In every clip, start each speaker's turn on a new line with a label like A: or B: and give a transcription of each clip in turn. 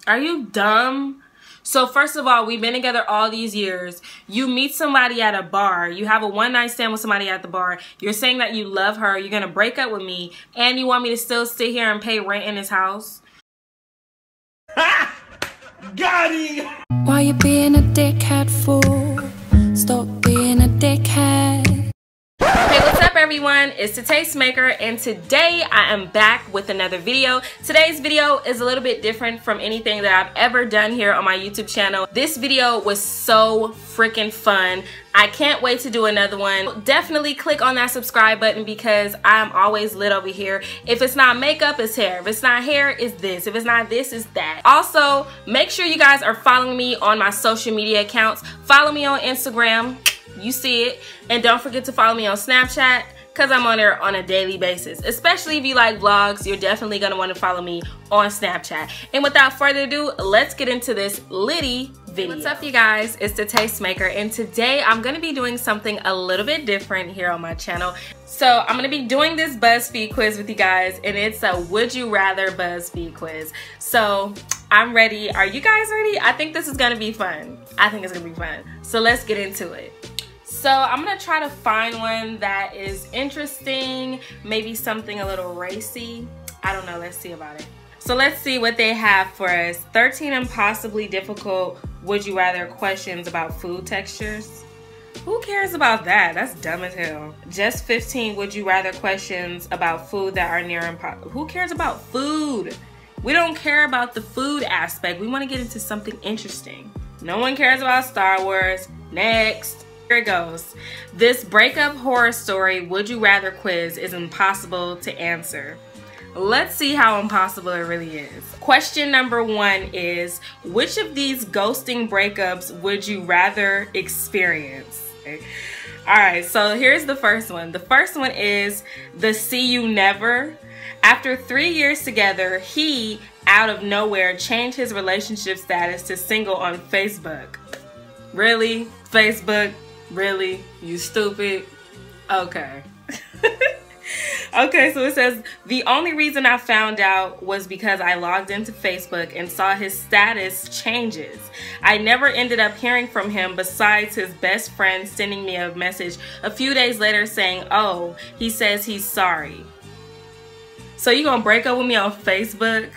A: Are you dumb? So first of all, we've been together all these years. You meet somebody at a bar. You have a one-night stand with somebody at the bar. You're saying that you love her. You're going to break up with me. And you want me to still sit here and pay rent in his house?
B: Ha! Got him!
C: Why you being a dickhead fool? Stop being a dickhead.
A: Hey, what's up everyone? It's the Tastemaker, and today I am back with another video. Today's video is a little bit different from anything that I've ever done here on my YouTube channel. This video was so freaking fun. I can't wait to do another one. Definitely click on that subscribe button because I'm always lit over here. If it's not makeup, it's hair. If it's not hair, it's this. If it's not this, it's that. Also, make sure you guys are following me on my social media accounts. Follow me on Instagram. You see it. And don't forget to follow me on Snapchat because I'm on there on a daily basis. Especially if you like vlogs, you're definitely going to want to follow me on Snapchat. And without further ado, let's get into this litty video. What's up you guys? It's the Tastemaker, and today I'm going to be doing something a little bit different here on my channel. So I'm going to be doing this BuzzFeed quiz with you guys, and it's a would you rather BuzzFeed quiz. So I'm ready. Are you guys ready? I think this is going to be fun. I think it's going to be fun. So let's get into it. So I'm gonna try to find one that is interesting, maybe something a little racy. I don't know, let's see about it. So let's see what they have for us. 13 impossibly difficult would you rather questions about food textures. Who cares about that? That's dumb as hell. Just 15 would you rather questions about food that are near impossible. Who cares about food? We don't care about the food aspect. We wanna get into something interesting. No one cares about Star Wars. Next. Here it goes. This breakup horror story would you rather quiz is impossible to answer. Let's see how impossible it really is. Question number 1 is, which of these ghosting breakups would you rather experience? Okay. Alright, so here's the first one. The first one is the see you never. After 3 years together, he, out of nowhere, changed his relationship status to single on Facebook. Really? Facebook? Really? You stupid? Okay. Okay, so it says, the only reason I found out was because I logged into Facebook and saw his status changes. I never ended up hearing from him besides his best friend sending me a message a few days later saying, oh, he says he's sorry. So you gonna break up with me on Facebook?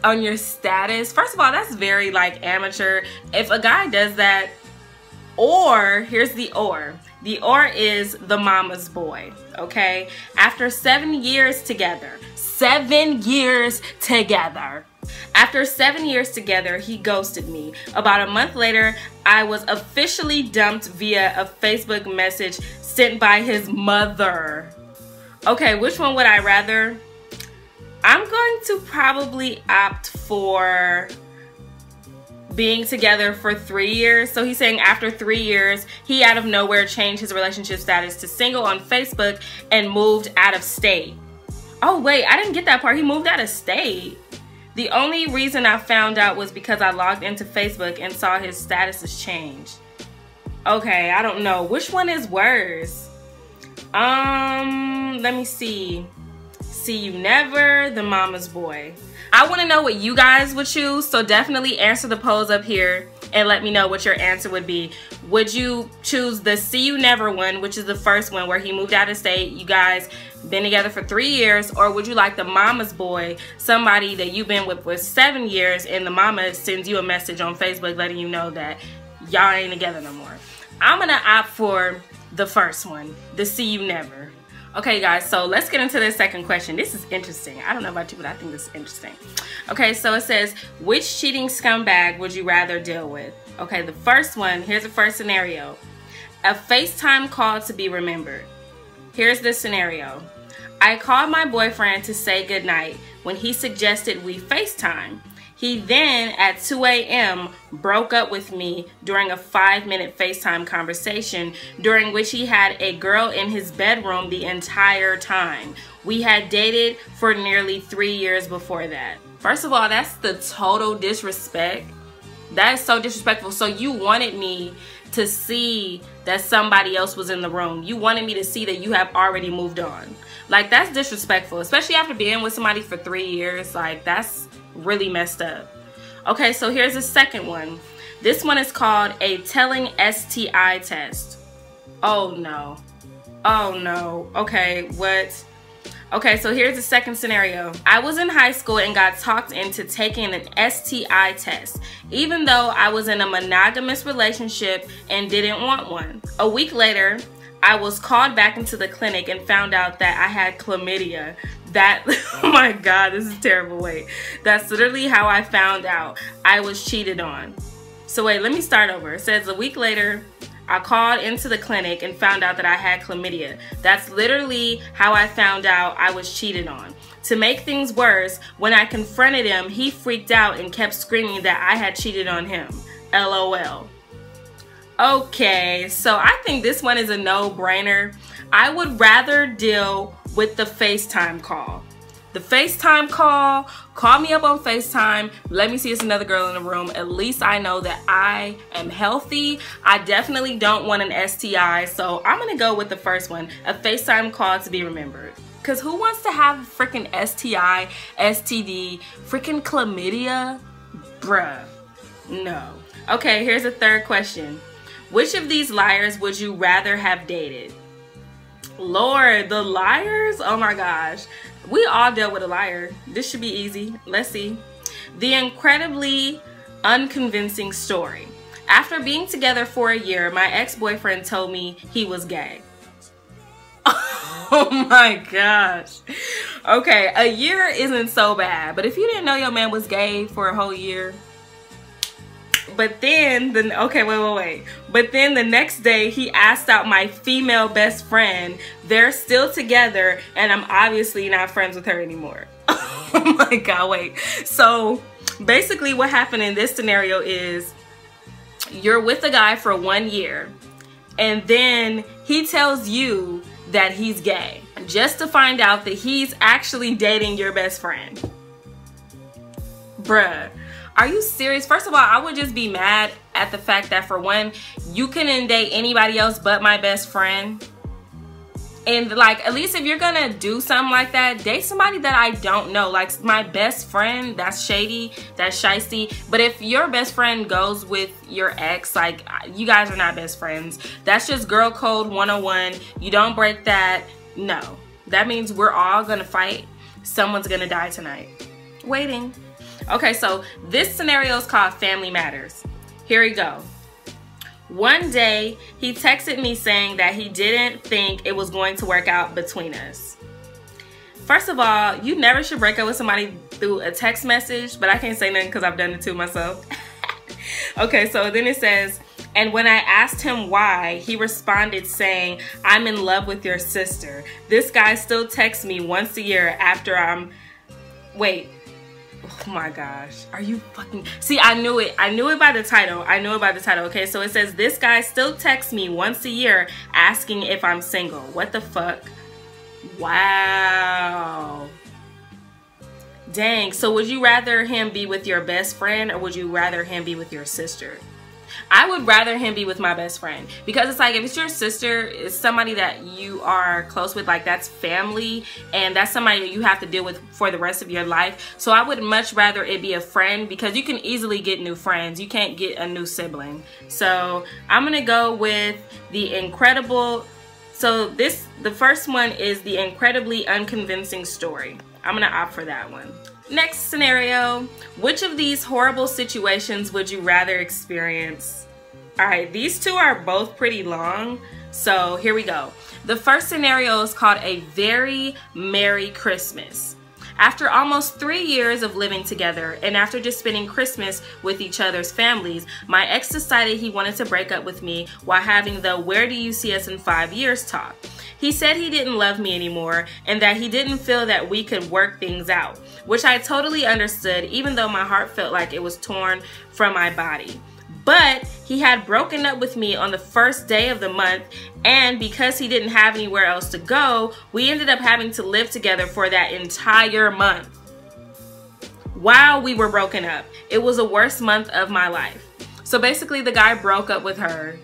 A: On your status? First of all, that's very like amateur. If a guy does that, or, here's the or. The or is the mama's boy, okay? After 7 years together, 7 years together. After 7 years together, he ghosted me. About a month later, I was officially dumped via a Facebook message sent by his mother. Okay, which one would I rather? I'm going to probably opt for being together for 3 years. So he's saying after 3 years, he out of nowhere changed his relationship status to single on Facebook and moved out of state. Oh wait, I didn't get that part. He moved out of state. The only reason I found out was because I logged into Facebook and saw his status has changed. Okay, I don't know. Which one is worse? Let me see. See you never, the mama's boy. I want to know what you guys would choose, so definitely answer the polls up here and let me know what your answer would be. Would you choose the see you never one, which is the first one where he moved out of state, you guys been together for 3 years, or would you like the mama's boy, somebody that you've been with for 7 years and the mama sends you a message on Facebook letting you know that y'all ain't together no more? I'm gonna opt for the first one, the see you never. Okay guys, so let's get into the second question. This is interesting. I don't know about you, but I think this is interesting. Okay, so it says, which cheating scumbag would you rather deal with? Okay, the first one, here's the first scenario. A FaceTime call to be remembered. Here's the scenario. I called my boyfriend to say goodnight when he suggested we FaceTime. He then, at 2 a.m., broke up with me during a 5-minute FaceTime conversation during which he had a girl in his bedroom the entire time. We had dated for nearly 3 years before that. First of all, that's the total disrespect. That is so disrespectful. So you wanted me to see that somebody else was in the room. You wanted me to see that you have already moved on. Like, that's disrespectful, especially after being with somebody for 3 years. Like, that's really messed up. Okay, so here's the second one. This one is called a telling STI test. Oh no. Oh no. Okay, what? Okay, so here's the second scenario. I was in high school and got talked into taking an STI test, even though I was in a monogamous relationship and didn't want one. A week later, I was called back into the clinic and found out that I had chlamydia. That, oh my God, this is terrible. Wait, that's literally how I found out I was cheated on. So wait, let me start over. It says a week later, I called into the clinic and found out that I had chlamydia. That's literally how I found out I was cheated on. To make things worse, when I confronted him, he freaked out and kept screaming that I had cheated on him. LOL. Okay, so I think this one is a no-brainer. I would rather deal with the FaceTime call. The FaceTime call me up on FaceTime, let me see it's another girl in the room. At least I know that I am healthy. I definitely don't want an STI, so I'm gonna go with the first one, a FaceTime call to be remembered. Cause who wants to have freaking STI, STD, freaking chlamydia? Bruh, no. Okay, here's a third question. Which of these liars would you rather have dated? Lord, the liars? Oh my gosh. We all dealt with a liar. This should be easy. Let's see. The incredibly unconvincing story. After being together for a year, my ex-boyfriend told me he was gay. Oh my gosh. Okay, a year isn't so bad, but if you didn't know your man was gay for a whole year, but then, But then the next day, he asked out my female best friend. They're still together, and I'm obviously not friends with her anymore. Oh my God, wait. So basically what happened in this scenario is you're with a guy for 1 year, and then he tells you that he's gay, just to find out that he's actually dating your best friend. Bruh. Are you serious? First of all, I would just be mad at the fact that, for one, you couldn't date anybody else but my best friend. And like, at least if you're gonna do something like that, date somebody that I don't know. Like my best friend, that's shady, that's shysty. But if your best friend goes with your ex, like, you guys are not best friends. That's just girl code 101. You don't break that. No. That means we're all gonna fight. Someone's gonna die tonight. Waiting. Okay, so this scenario is called Family Matters. Here we go. One day, he texted me saying that he didn't think it was going to work out between us. First of all, you never should break up with somebody through a text message, but I can't say nothing because I've done it too myself. Okay, so then it says, and when I asked him why, he responded saying, I'm in love with your sister. This guy still texts me once a year after I'm... Wait. Oh my gosh, are you fucking... See, I knew it by the title. Okay, so it says, this guy still texts me once a year asking if I'm single. What the fuck? Wow. Dang, so would you rather him be with your best friend, or would you rather him be with your sister? I would rather him be with my best friend, because it's like, if it's your sister, it's somebody that you are close with, like that's family, and that's somebody that you have to deal with for the rest of your life. So I would much rather it be a friend, because you can easily get new friends. You can't get a new sibling. So I'm gonna go with the incredible... So the first one is the incredibly unconvincing story. I'm gonna opt for that one. Next scenario, which of these horrible situations would you rather experience? All right, these two are both pretty long, so here we go. The first scenario is called A Very Merry Christmas. After almost 3 years of living together, and after just spending Christmas with each other's families, my ex decided he wanted to break up with me while having the "where do you see us in 5 years" talk. He said he didn't love me anymore and that he didn't feel that we could work things out, which I totally understood, even though my heart felt like it was torn from my body. But he had broken up with me on the first day of the month, and because he didn't have anywhere else to go, we ended up having to live together for that entire month. While we were broken up, it was the worst month of my life. So basically the guy broke up with her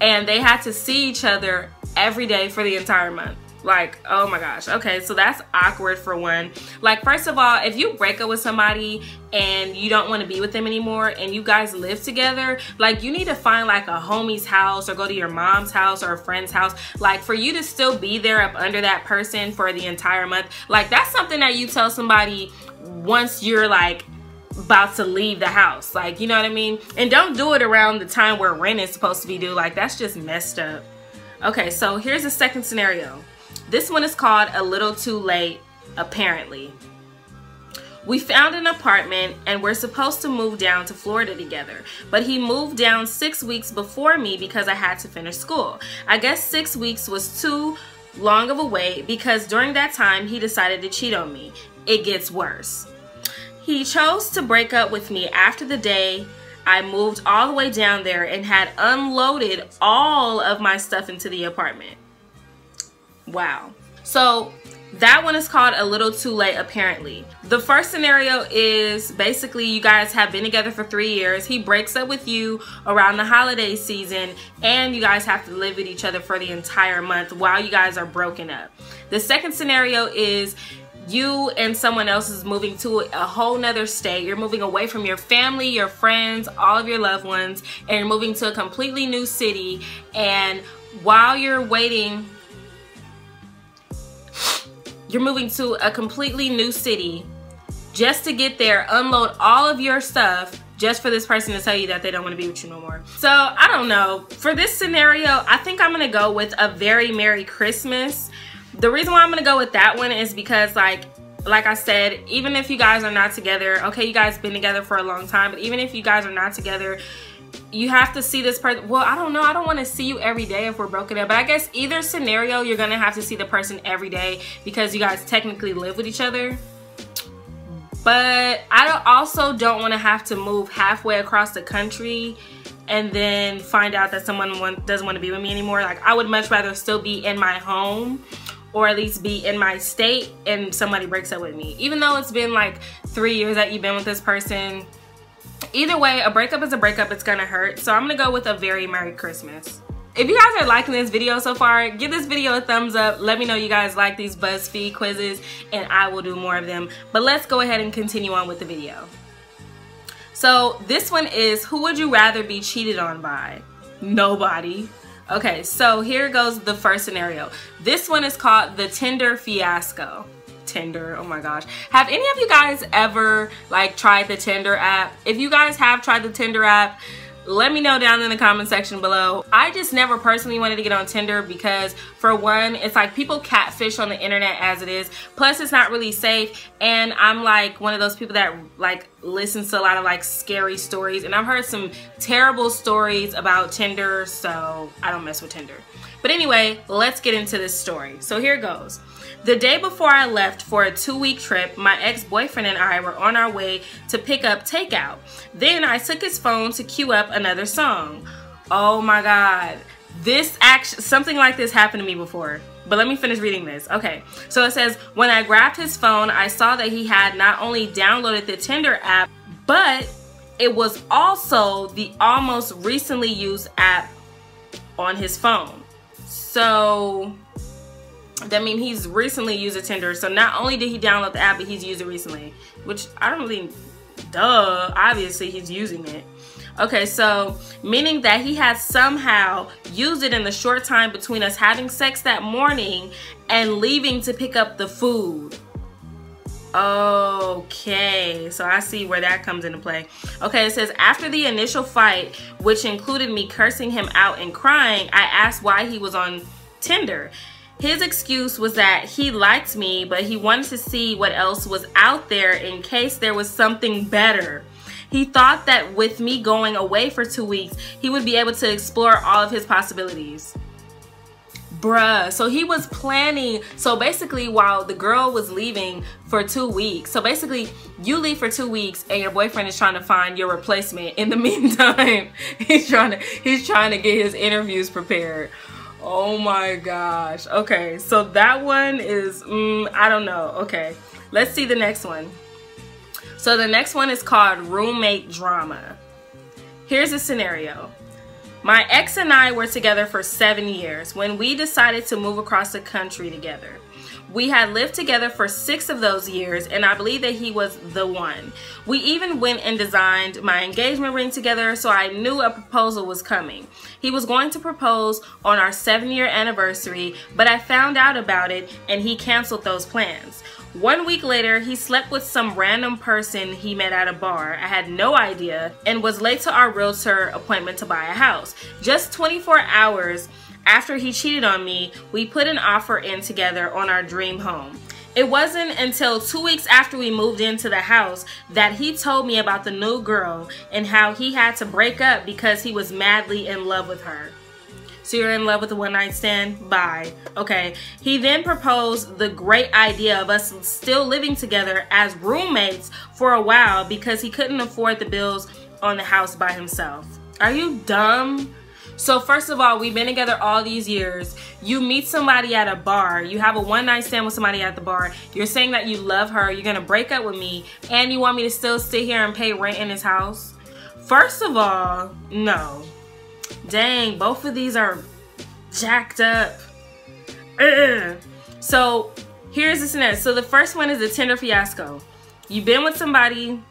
A: and they had to see each other every day for the entire month. Like, oh my gosh. Okay, so that's awkward for one. Like, first of all, if you break up with somebody and you don't want to be with them anymore and you guys live together, like, you need to find like a homie's house or go to your mom's house or a friend's house. Like, for you to still be there up under that person for the entire month, like, that's something that you tell somebody once you're like about to leave the house. Like, you know what I mean? And don't do it around the time where rent is supposed to be due. Like, that's just messed up. Okay, so here's the second scenario. This one is called A Little Too Late, apparently. We found an apartment and we're supposed to move down to Florida together, but he moved down 6 weeks before me because I had to finish school. I guess 6 weeks was too long of a wait because during that time he decided to cheat on me. It gets worse. He chose to break up with me after the day I moved all the way down there and had unloaded all of my stuff into the apartment. Wow. So that one is called A Little Too Late, apparently. The first scenario is basically you guys have been together for 3 years. He breaks up with you around the holiday season and you guys have to live with each other for the entire month while you guys are broken up. The second scenario is you and someone else is moving to a whole nother state. You're moving away from your family, your friends, all of your loved ones, and you're moving to a completely new city. And while you're waiting, you're moving to a completely new city just to get there, unload all of your stuff just for this person to tell you that they don't want to be with you no more. So I don't know. For this scenario, I think I'm gonna go with A Very Merry Christmas. The reason why I'm gonna go with that one is because like I said, even if you guys are not together, okay, you guys been together for a long time, but even if you guys are not together, you have to see this person. Well, I don't know. I don't want to see you every day if we're broken up. But I guess either scenario, you're going to have to see the person every day because you guys technically live with each other. But I also don't want to have to move halfway across the country and then find out that someone doesn't want to be with me anymore. Like, I would much rather still be in my home or at least be in my state and somebody breaks up with me. Even though it's been like 3 years that you've been with this person. Either way, a breakup is a breakup. It's gonna hurt. So I'm gonna go with A Very Merry Christmas. If you guys are liking this video so far, give this video a thumbs up. Let me know you guys like these BuzzFeed quizzes and I will do more of them. But let's go ahead and continue on with the video. So this one is, who would you rather be cheated on by? Nobody. Okay, so here goes the first scenario. This one is called the Tinder Fiasco. Tinder, oh my gosh. Have any of you guys ever like tried the Tinder app? If you guys have tried the Tinder app, let me know down in the comment section below. I just never personally wanted to get on Tinder because for one, it's like people catfish on the internet as it is. Plus it's not really safe. And I'm like one of those people that like listens to a lot of like scary stories. And I've heard some terrible stories about Tinder, so I don't mess with Tinder. But anyway, let's get into this story. So here goes. The day before I left for a 2-week trip, my ex-boyfriend and I were on our way to pick up takeout. Then I took his phone to cue up another song. Oh my God. Something like this happened to me before. But let me finish reading this. Okay, so it says, when I grabbed his phone, I saw that he had not only downloaded the Tinder app, but it was also the almost recently used app on his phone. So that means he's recently used a Tinder. So not only did he download the app, but he's used it recently, which I don't really, obviously he's using it. Okay, so meaning that he has somehow used it in the short time between us having sex that morning and leaving to pick up the food. Okay, so I see where that comes into play. Okay, it says, after the initial fight, which included me cursing him out and crying, I asked why he was on Tinder. His excuse was that he liked me, but he wanted to see what else was out there in case there was something better. He thought that with me going away for 2 weeks, he would be able to explore all of his possibilities. Bruh, so he was planning. So basically, while the girl was leaving for 2 weeks, so basically you leave for 2 weeks and your boyfriend is trying to find your replacement. In the meantime, he's trying to get his interviews prepared. Oh my gosh. Okay, so that one is I don't know. Okay, let's see the next one. So the next one is called Roommate Drama. Here's a scenario. My ex and I were together for 7 years when we decided to move across the country together. We had lived together for 6 of those years, and I believe that he was the one. We even went and designed my engagement ring together, so I knew a proposal was coming. He was going to propose on our 7-year anniversary, but I found out about it and he canceled those plans. 1 week later, he slept with some random person he met at a bar. I had no idea and was late to our realtor appointment to buy a house. Just 24 hours after he cheated on me, we put an offer in together on our dream home. It wasn't until 2 weeks after we moved into the house that he told me about the new girl and how he had to break up because he was madly in love with her. So you're in love with a one-night stand? Bye. Okay. He then proposed the great idea of us still living together as roommates for a while because he couldn't afford the bills on the house by himself. Are you dumb? So first of all, we've been together all these years. You meet somebody at a bar. You have a one-night stand with somebody at the bar. You're saying that you love her. You're going to break up with me. And you want me to still sit here and pay rent in his house? First of all, no. Dang, both of these are jacked up. So here's the scenario. So the first one is the Tinder Fiasco. You've been with somebody.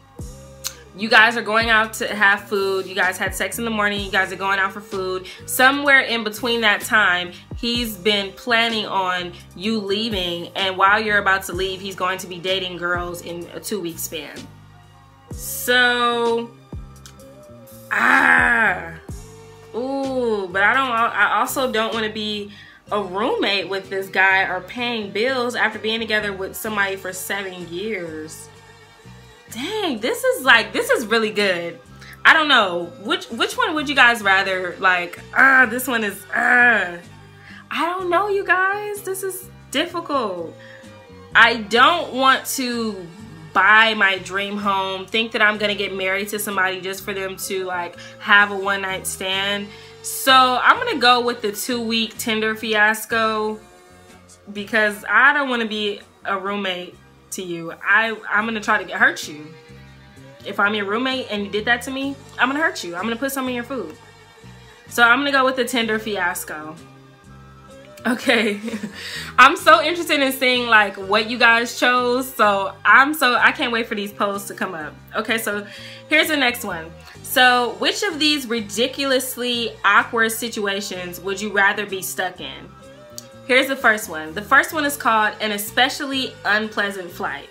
A: You guys are going out to have food. You guys had sex in the morning. You guys are going out for food. Somewhere in between that time, he's been planning on you leaving. And while you're about to leave, he's going to be dating girls in a 2-week span. So, ooh, but I also don't want to be a roommate with this guy or paying bills after being together with somebody for 7 years. Dang, this is really good. I don't know. Which one would you guys rather? Like, this one is, I don't know, you guys. This is difficult. I don't want to buy my dream home, think that I'm gonna get married to somebody just for them to like have a one-night stand. So I'm gonna go with the 2-week Tinder Fiasco because I don't want to be a roommate to you. I'm gonna try to hurt you. If I'm your roommate and you did that to me, I'm gonna hurt you. I'm gonna put some in your food. So I'm gonna go with the Tinder Fiasco. Okay. I'm so interested in seeing like what you guys chose. So I can't wait for these posts to come up. Okay, so here's the next one. So which of these ridiculously awkward situations would you rather be stuck in? Here's the first one. The first one is called an especially unpleasant flight.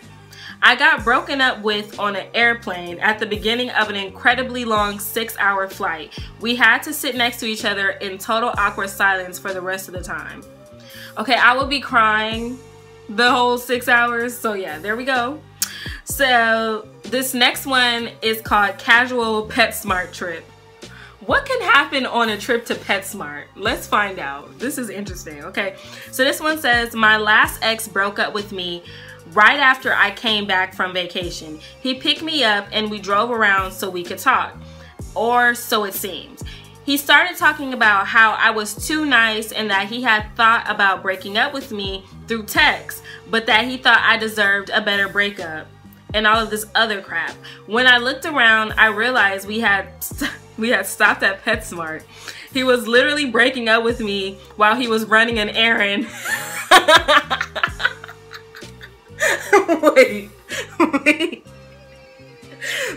A: I got broken up with on an airplane at the beginning of an incredibly long 6-hour flight. We had to sit next to each other in total awkward silence for the rest of the time. Okay, I will be crying the whole 6 hours. So yeah, there we go. So this next one is called casual Petsmart trip. What can happen on a trip to Petsmart? Let's find out. This is interesting. Okay, so this one says, my last ex broke up with me right after I came back from vacation. He picked me up and we drove around so we could talk, or so it seems. He started talking about how I was too nice and that he had thought about breaking up with me through text, but that he thought I deserved a better breakup and all of this other crap. When I looked around, I realized we had stopped at Petsmart. He was literally breaking up with me while he was running an errand. Wait.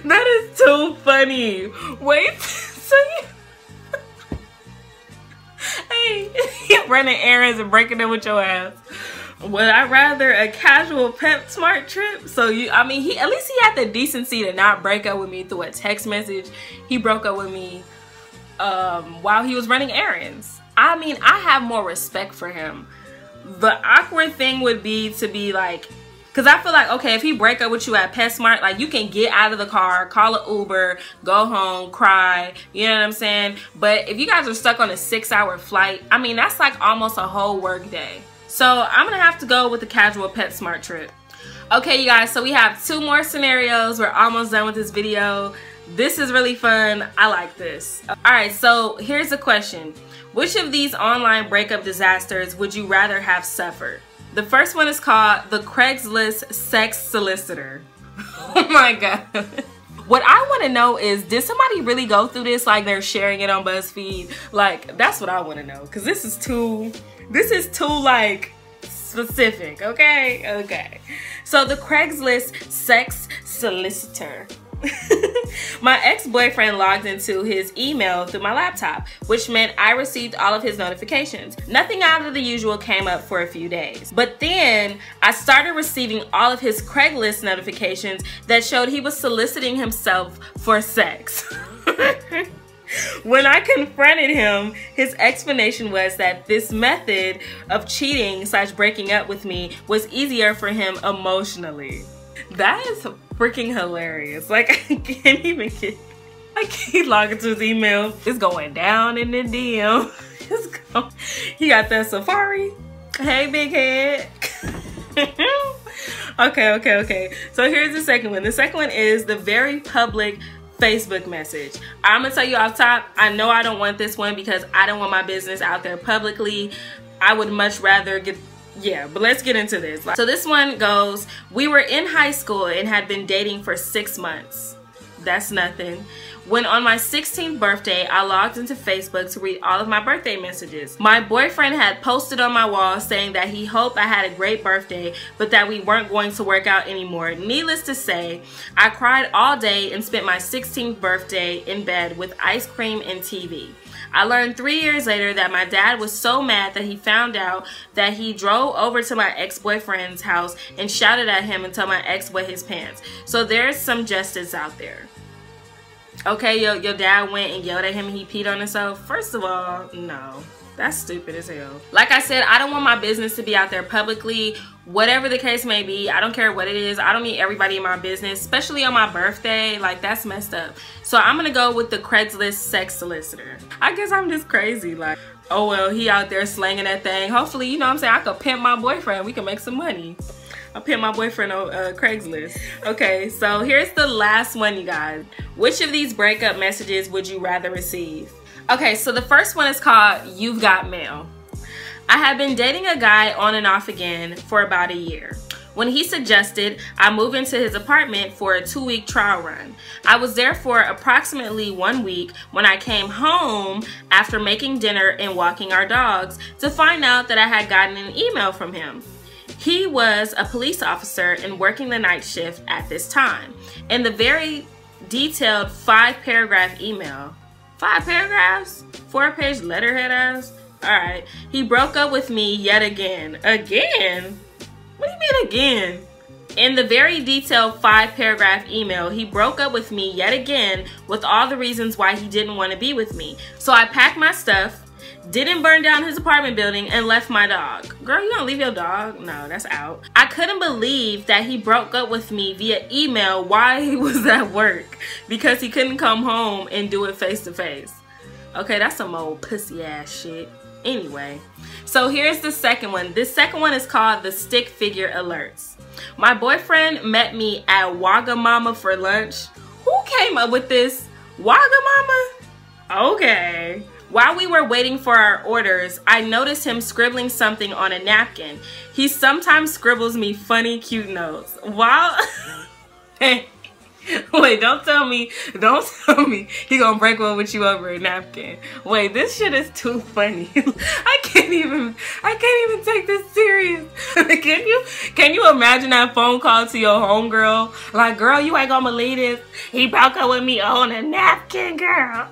A: That is too funny. Wait, so hey, you're running errands and breaking up with your ass. Would I rather a casual Petsmart trip? So at least he had the decency to not break up with me through a text message. He broke up with me while he was running errands. I mean, I have more respect for him. The awkward thing would be to be like, because I feel like, okay, if he break up with you at Petsmart, like you can get out of the car, call an Uber, go home, cry, you know what I'm saying? But if you guys are stuck on a 6-hour flight, I mean, that's like almost a whole work day. So I'm gonna have to go with the casual Petsmart trip. Okay, you guys, so we have 2 more scenarios. We're almost done with this video. This is really fun. I like this. All right, so here's the question. Which of these online breakup disasters would you rather have suffered? The first one is called the Craigslist Sex Solicitor. Oh my God. What I want to know is, did somebody really go through this? Like they're sharing it on BuzzFeed? Like that's what I want to know, because this is too like specific. Okay. So the Craigslist Sex Solicitor. My ex-boyfriend logged into his email through my laptop, which meant I received all of his notifications. Nothing out of the usual came up for a few days. But then I started receiving all of his Craigslist notifications that showed he was soliciting himself for sex. When I confronted him, his explanation was that this method of cheating / breaking up with me was easier for him emotionally. That is freaking hilarious. Like, I can't log into his email. It's going down in the DM. He got that Safari. Hey, big head. Okay. So here's the second one. The second one is the very public Facebook message. I'm gonna tell you off top, I know I don't want this one because I don't want my business out there publicly. I would much rather but let's get into this. So this one goes, we were in high school and had been dating for 6 months. That's nothing. When on my 16th birthday, I logged into Facebook to read all of my birthday messages. My boyfriend had posted on my wall saying that he hoped I had a great birthday, but that we weren't going to work out anymore. Needless to say, I cried all day and spent my 16th birthday in bed with ice cream and TV. I learned 3 years later that my dad was so mad that he found out that he drove over to my ex-boyfriend's house and shouted at him until my ex wet his pants. So there's some justice out there. Okay, your dad went and yelled at him and he peed on himself. First of all, no. That's stupid as hell. Like I said, I don't want my business to be out there publicly. Whatever the case may be, I don't care what it is. I don't need everybody in my business, especially on my birthday. Like, that's messed up. So I'm gonna go with the Craigslist Sex Solicitor. I guess I'm just crazy. Like, oh well, he out there slanging that thing. Hopefully, you know what I'm saying, I could pimp my boyfriend. We can make some money. I'll pimp my boyfriend on Craigslist. Okay, so here's the last one, you guys. Which of these breakup messages would you rather receive? Okay, so the first one is called You've Got Mail. I have been dating a guy on and off again for about a year. When he suggested I move into his apartment for a 2-week trial run. I was there for approximately 1 week when I came home after making dinner and walking our dogs to find out that I had gotten an email from him. He was a police officer and working the night shift at this time. In the very detailed 5-paragraph email, 5 paragraphs? 4-page letterhead ass? Alright. He broke up with me yet again. Again? What do you mean again? In the very detailed 5-paragraph email, he broke up with me yet again with all the reasons why he didn't want to be with me. So I packed my stuff, didn't burn down his apartment building, and left my dog. Girl, you gonna leave your dog? No, that's out. I couldn't believe that he broke up with me via email while he was at work because he couldn't come home and do it face to face. Okay, that's some old pussy ass shit. Anyway, so here's the second one. This second one is called the Stick Figure Alerts. My boyfriend met me at Wagamama for lunch. Who came up with this? Wagamama? Okay. While we were waiting for our orders, I noticed him scribbling something on a napkin. He sometimes scribbles me funny, cute notes. While... Wait, don't tell me he gonna break one with you over a napkin. Wait, this shit is too funny. I can't even take this serious. Can you imagine that phone call to your homegirl? Like, girl, you ain't gonna believe this. He broke up with me on a napkin, girl.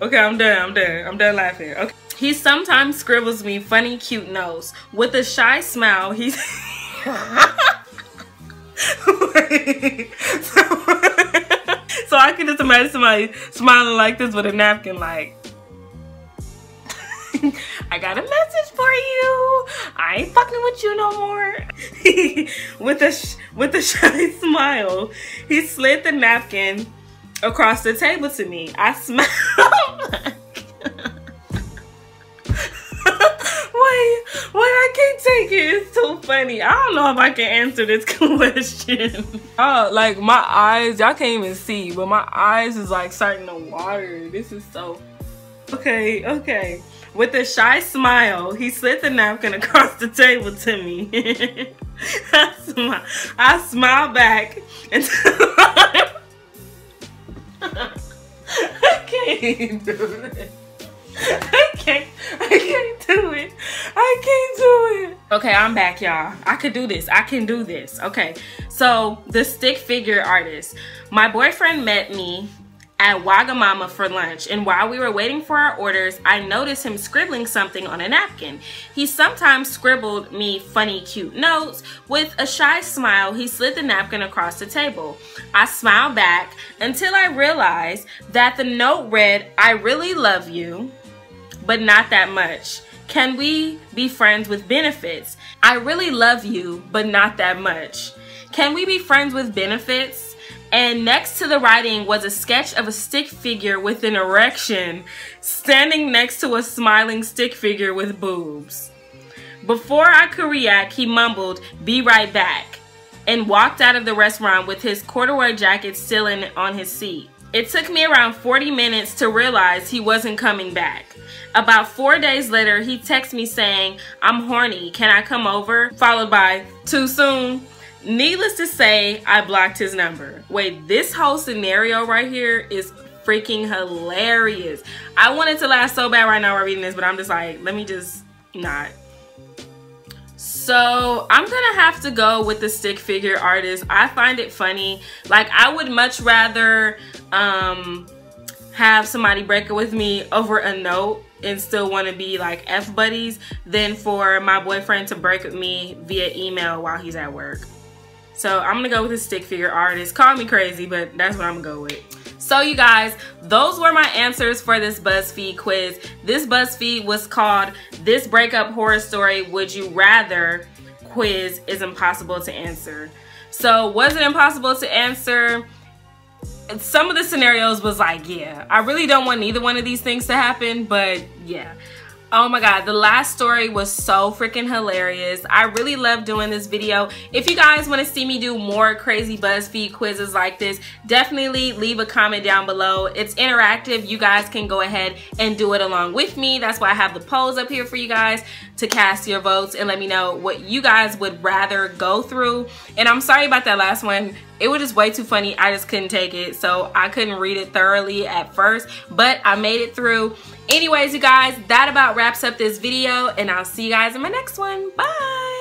A: Okay, I'm done laughing. Okay. He sometimes scribbles me funny, cute notes. With a shy smile, he's... So I can just imagine somebody smiling like this with a napkin, like... I got a message for you. I ain't fucking with you no more. With a shy smile, he slid the napkin across the table to me. I smiled. Wait, I can't take it. It's too funny. I don't know if I can answer this question. Oh, like my eyes, y'all can't even see, but my eyes is like starting to water. This is so... Okay. With a shy smile, he slid the napkin across the table to me. I smiled back until can't do this. I can't do it. I can't do it. Okay, I'm back, y'all. I could do this. I can do this. Okay, so the stick figure artist. My boyfriend met me at Wagamama for lunch, and while we were waiting for our orders, I noticed him scribbling something on a napkin. He sometimes scribbled me funny, cute notes. With a shy smile, he slid the napkin across the table. I smiled back until I realized that the note read, "I really love you, but not that much. Can we be friends with benefits? I really love you, but not that much. Can we be friends with benefits?" And next to the writing was a sketch of a stick figure with an erection standing next to a smiling stick figure with boobs. Before I could react, he mumbled, "Be right back," and walked out of the restaurant with his corduroy jacket still on his seat. It took me around 40 minutes to realize he wasn't coming back. About 4 days later, he texted me saying, "I'm horny, can I come over?" Followed by, "Too soon?" Needless to say, I blocked his number. Wait, this whole scenario right here is freaking hilarious. I want it to laugh so bad right now while reading this, but I'm just like, let me just not. So I'm gonna have to go with the stick figure artist. I find it funny. Like, I would much rather have somebody break up with me over a note and still want to be like F buddies than for my boyfriend to break up with me via email while he's at work. So I'm gonna go with the stick figure artist. Call me crazy, but that's what I'm gonna go with. So you guys, those were my answers for this BuzzFeed quiz. This BuzzFeed was called "This Breakup Horror Story Would You Rather Quiz is Impossible to Answer." So was it impossible to answer? Some of the scenarios was like, yeah, I really don't want neither one of these things to happen, but yeah. Oh my god, the last story was so freaking hilarious. I really love doing this video. If you guys want to see me do more crazy BuzzFeed quizzes like this, definitely leave a comment down below. It's interactive. You guys can go ahead and do it along with me. That's why I have the polls up here for you guys to cast your votes and let me know what you guys would rather go through. And I'm sorry about that last one. It was just way too funny. I just couldn't take it, so I couldn't read it thoroughly at first, but I made it through. Anyways, you guys, that about wraps up this video, and I'll see you guys in my next one. Bye!